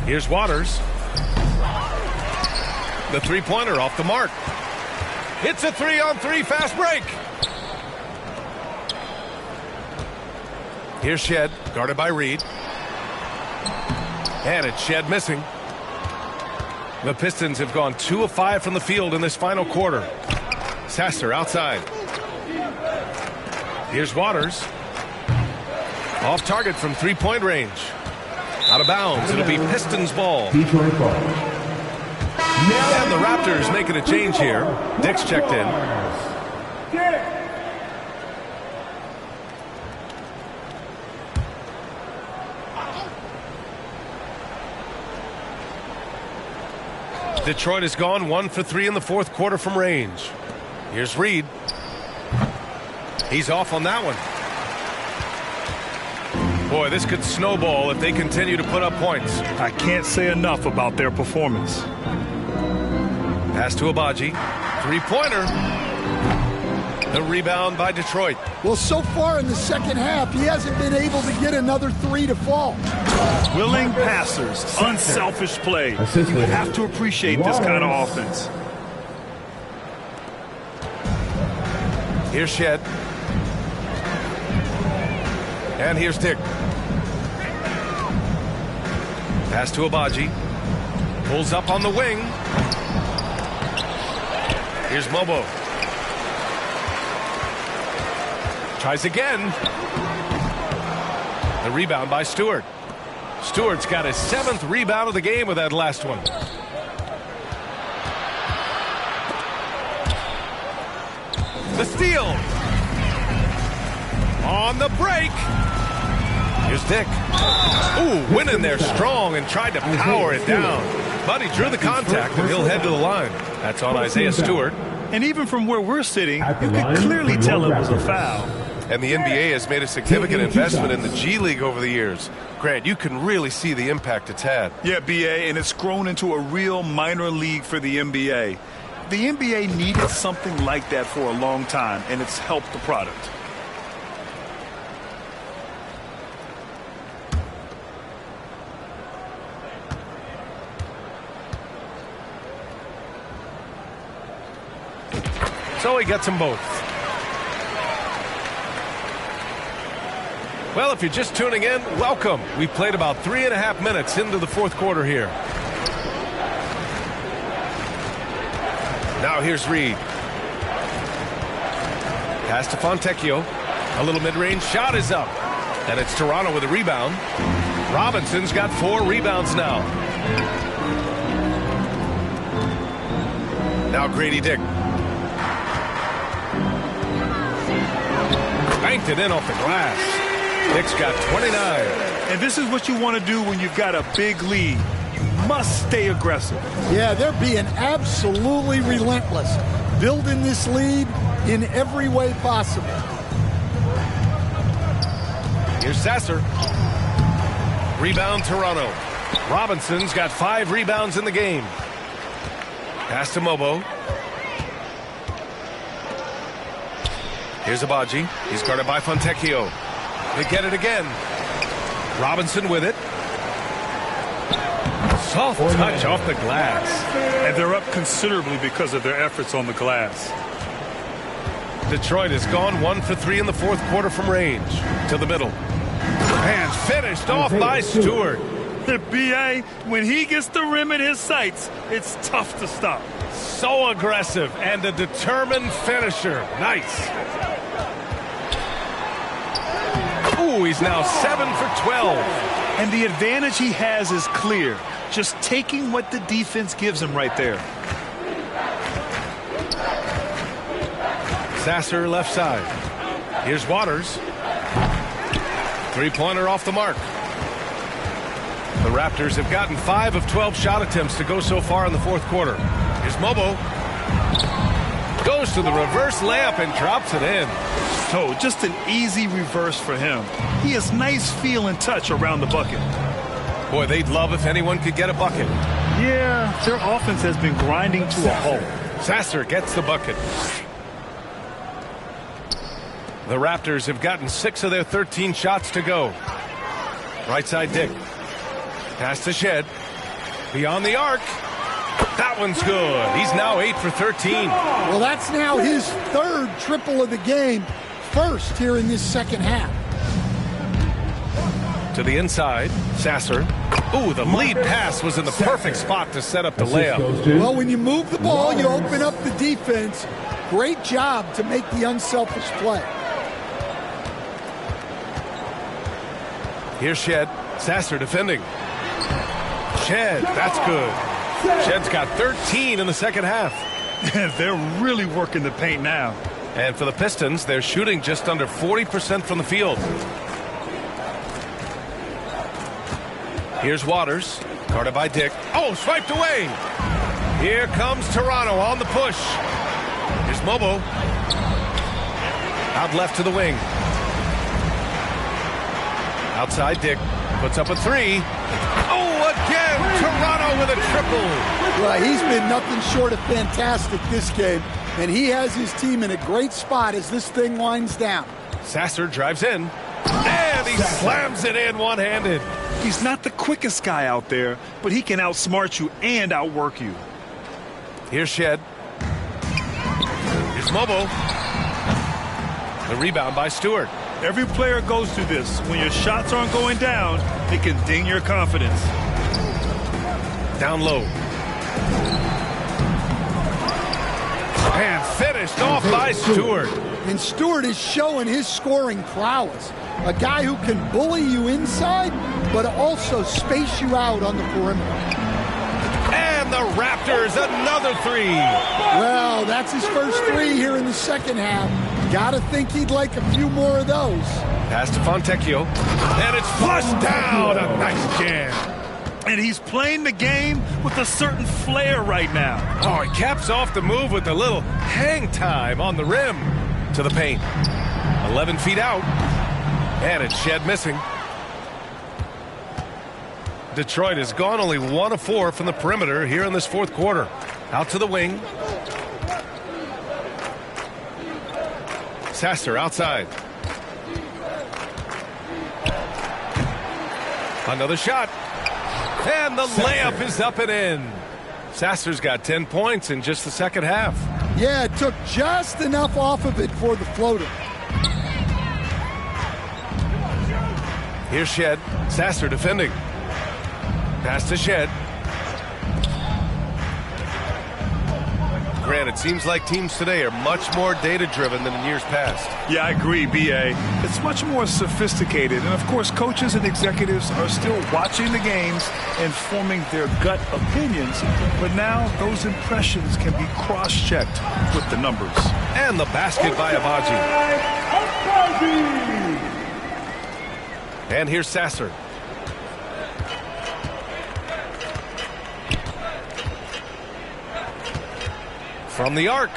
Here's Waters. The three-pointer off the mark. It's a 3-on-3 fast break. Here's Shed, guarded by Reed. And it's Shed missing. The Pistons have gone 2 of 5 from the field in this final quarter. Sasser outside. Here's Waters. Off target from 3-point range. Out of bounds. It'll be Pistons ball. And the Raptors making a change here. Dick's checked in. Detroit has gone 1 for 3 in the fourth quarter from range. Here's Reed. He's off on that one. Boy, this could snowball if they continue to put up points. I can't say enough about their performance. Pass to Abaji. Three-pointer. The rebound by Detroit. Well, so far in the second half, he hasn't been able to get another 3 to fall. Willing passers, unselfish play. You have to appreciate this kind of offense. Here's Shed. And here's Dick. Pass to Abaji. Pulls up on the wing. Here's Mobo. Tries again. The rebound by Stewart. Stewart's got his 7th rebound of the game with that last one. The steal. On the break. Here's Dick. Ooh, went in there strong and tried to power it down. But he drew the contact and he'll head to the line. That's on Isaiah Stewart. And even from where we're sitting, you can clearly tell it was a foul. And the NBA has made a significant investment in the G League over the years. Grant, you can really see the impact it's had. Yeah, BA, and it's grown into a real minor league for the NBA. The NBA needed something like that for a long time, and it's helped the product. So he gets them both. Well, if you're just tuning in, welcome. We played about 3.5 minutes into the fourth quarter here. Now here's Reed. Pass to Fontecchio. A little mid-range shot is up. And it's Toronto with a rebound. Robinson's got 4 rebounds now. Now Grady Dick. Banked it in off the glass. Dick's got 29. And this is what you want to do when you've got a big lead. You must stay aggressive. Yeah, they're being absolutely relentless, building this lead in every way possible. Here's Sasser. Rebound Toronto. Robinson's got 5 rebounds in the game. Pass to Mobo. Here's Abaji. He's guarded by Fontecchio. They get it again. Robinson with it. Soft touch off the glass. And they're up considerably because of their efforts on the glass. Detroit has gone 1 for 3 in the fourth quarter from range. To the middle. And finished off by Stewart. The BA, when he gets the rim in his sights, it's tough to stop. So aggressive and a determined finisher. Nice. Ooh, he's now 7 for 12. And the advantage he has is clear. Just taking what the defense gives him right there. Sasser left side. Here's Waters. Three-pointer off the mark. The Raptors have gotten 5 of 12 shot attempts to go so far in the fourth quarter. Here's Mobo. Goes to the reverse layup and drops it in. So just an easy reverse for him. He has nice feel and touch around the bucket. Boy, they'd love if anyone could get a bucket. Yeah, their offense has been grinding to a halt. Sasser gets the bucket. The Raptors have gotten 6 of their 13 shots to go. Right side Dick. Pass to Shed. Beyond the arc. That one's good. He's now 8 for 13. Well, that's now his 3rd triple of the game. First here in this second half. To the inside. Sasser. Ooh, the lead pass was in the perfect spot to set up the layup. Well, when you move the ball, you open up the defense. Great job to make the unselfish play. Here's Shed. Sasser defending. Shed, that's good. Shed's got 13 in the second half. They're really working the paint now. And for the Pistons, they're shooting just under 40% from the field. Here's Waters. Guarded by Dick. Oh, swiped away. Here comes Toronto on the push. Here's Mobo. Out left to the wing. Outside Dick. Puts up a 3. Oh, again, Toronto with a triple. Well, he's been nothing short of fantastic this game, and he has his team in a great spot as this thing winds down. Sasser drives in, and he slams it in one-handed. He's not the quickest guy out there, but he can outsmart you and outwork you. Here's Shed. Here's Mobo. The rebound by Stewart. Every player goes through this. When your shots aren't going down, it can ding your confidence. Down low. And finished off by Stewart. And Stewart is showing his scoring prowess. A guy who can bully you inside, but also space you out on the perimeter. And the Raptors, another 3. Well, that's his first 3 here in the second half. Gotta think he'd like a few more of those. Pass to Fontecchio. And it's flushed down. A nice jam. And he's playing the game with a certain flair right now. Oh, he caps off the move with a little hang time on the rim. To the paint. A 11 feet out. And it's Shed missing. Detroit has gone only 1 of 4 from the perimeter here in this fourth quarter. Out to the wing. Sasser outside. Another shot. And the layup is up and in. Sasser's got 10 points in just the second half. Yeah, it took just enough off of it for the floater. Here's Shed. Sasser defending. Pass to Shed. Grant, it seems like teams today are much more data-driven than in years past. Yeah, I agree, B.A. It's much more sophisticated. And, of course, coaches and executives are still watching the games and forming their gut opinions. But now those impressions can be cross-checked with the numbers. And the basket by Abaji. And here's Sasser. From the arc.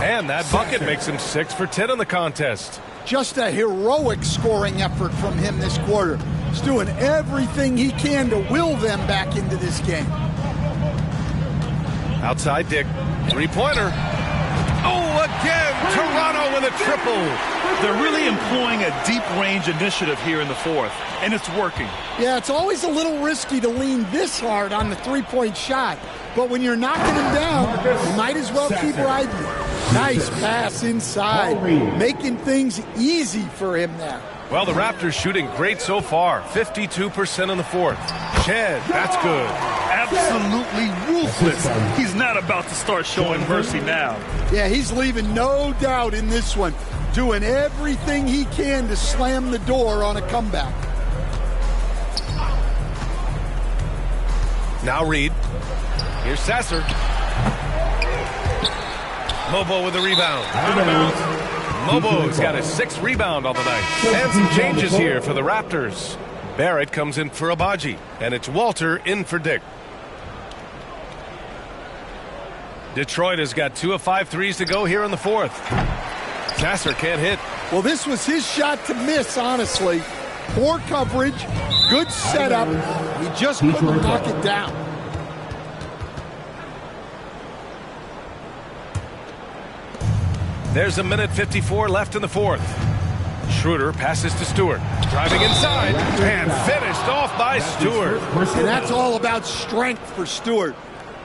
And that bucket makes him 6 for 10 in the contest. Just a heroic scoring effort from him this quarter. He's doing everything he can to will them back into this game. Outside Dick. Three-pointer. Oh, again! Toronto with a triple. They're really employing a deep-range initiative here in the fourth, and it's working. Yeah, it's always a little risky to lean this hard on the three-point shot. But when you're knocking him down, you might as well keep riding it. Nice pass inside, making things easy for him there. Well, the Raptors shooting great so far. 52% in the fourth. Shed, that's good. Absolutely ruthless. He's not about to start showing mercy now. Yeah, he's leaving no doubt in this one. Doing everything he can to slam the door on a comeback. Now Reed. Here's Sasser. Mobo with the rebound. Mobo's got his 6th rebound on the night. And some changes here for the Raptors. Barrett comes in for Abaji, and it's Walter in for Dick. Detroit has got 2 of 5 threes to go here in the fourth. Sasser can't hit. Well, this was his shot to miss, honestly. Poor coverage, good setup. He just couldn't knock it down. There's 1:54 left in the fourth. Schroeder passes to Stewart. Driving inside and finished off by Stewart. And that's all about strength for Stewart.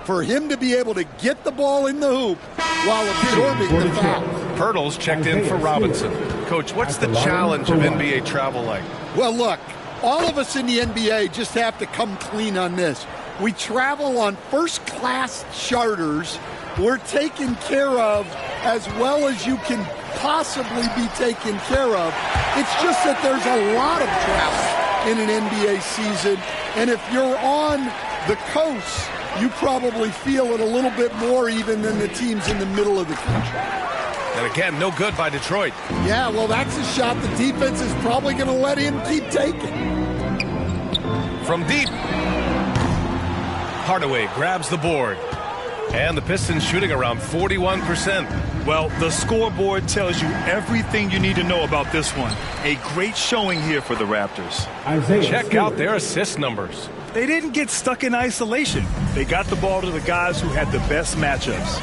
For him to be able to get the ball in the hoop while absorbing the foul. Pirtle's checked in for Robinson. Coach, what's the challenge of NBA travel like? Well, look, all of us in the NBA just have to come clean on this. We travel on first-class charters. We're taken care of as well as you can possibly be taken care of. It's just that there's a lot of travel in an NBA season, and if you're on the coast, you probably feel it a little bit more even than the teams in the middle of the country. And again, no good by Detroit. Yeah, well, that's a shot the defense is probably going to let him keep taking. From deep. Hardaway grabs the board. And the Pistons shooting around 41%. Well, the scoreboard tells you everything you need to know about this one. A great showing here for the Raptors. Check out their assist numbers. They didn't get stuck in isolation. They got the ball to the guys who had the best matchups.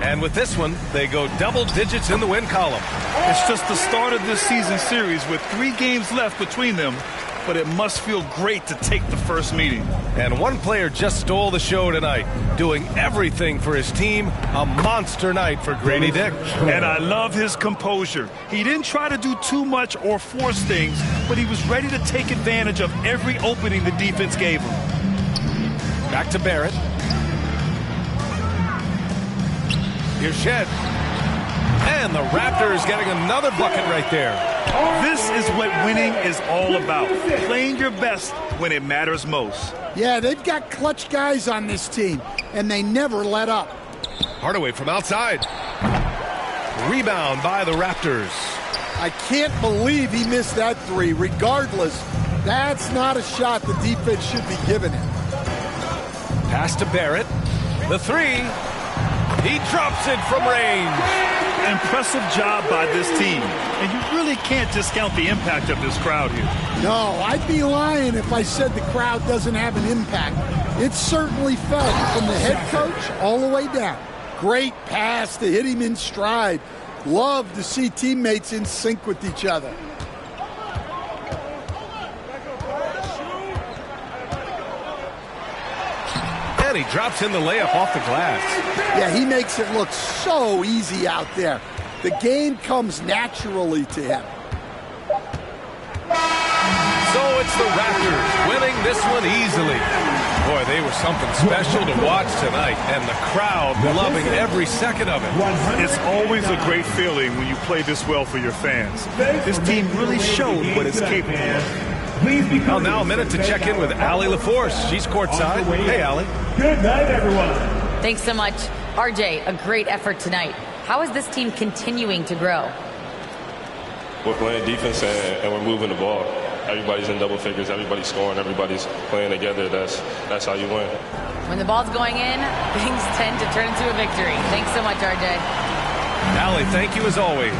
And with this one, they go double digits in the win column. It's just the start of this season series with 3 games left between them, but it must feel great to take the first meeting. And one player just stole the show tonight, doing everything for his team. A monster night for Grady Dick. And I love his composure. He didn't try to do too much or force things, but he was ready to take advantage of every opening the defense gave him. Back to Barrett. Here's Shed. And the Raptors getting another bucket right there. This is what winning is all about. Playing your best when it matters most. Yeah, they've got clutch guys on this team, and they never let up. Hardaway from outside. Rebound by the Raptors. I can't believe he missed that 3. Regardless, that's not a shot the defense should be giving him. Pass to Barrett. The 3. He drops it from range. Impressive job by this team. And you really can't discount the impact of this crowd here. No, I'd be lying if I said the crowd doesn't have an impact. It certainly felt from the head coach all the way down. Great pass to hit him in stride. Love to see teammates in sync with each other. And he drops in the layup off the glass. Yeah, he makes it look so easy out there. The game comes naturally to him. So it's the Raptors winning this one easily. Boy, they were something special to watch tonight, and the crowd loving every second of it. It's always a great feeling when you play this well for your fans. This team really showed what it's capable of. Well, now a minute to check in with Allie LaForce. She's courtside. Hey, Allie. Good night, everyone. Thanks so much. RJ, a great effort tonight. How is this team continuing to grow? We're playing defense and we're moving the ball. Everybody's in double figures. Everybody's scoring. Everybody's playing together. That's how you win. When the ball's going in, things tend to turn into a victory. Thanks so much, RJ. Allie, thank you as always.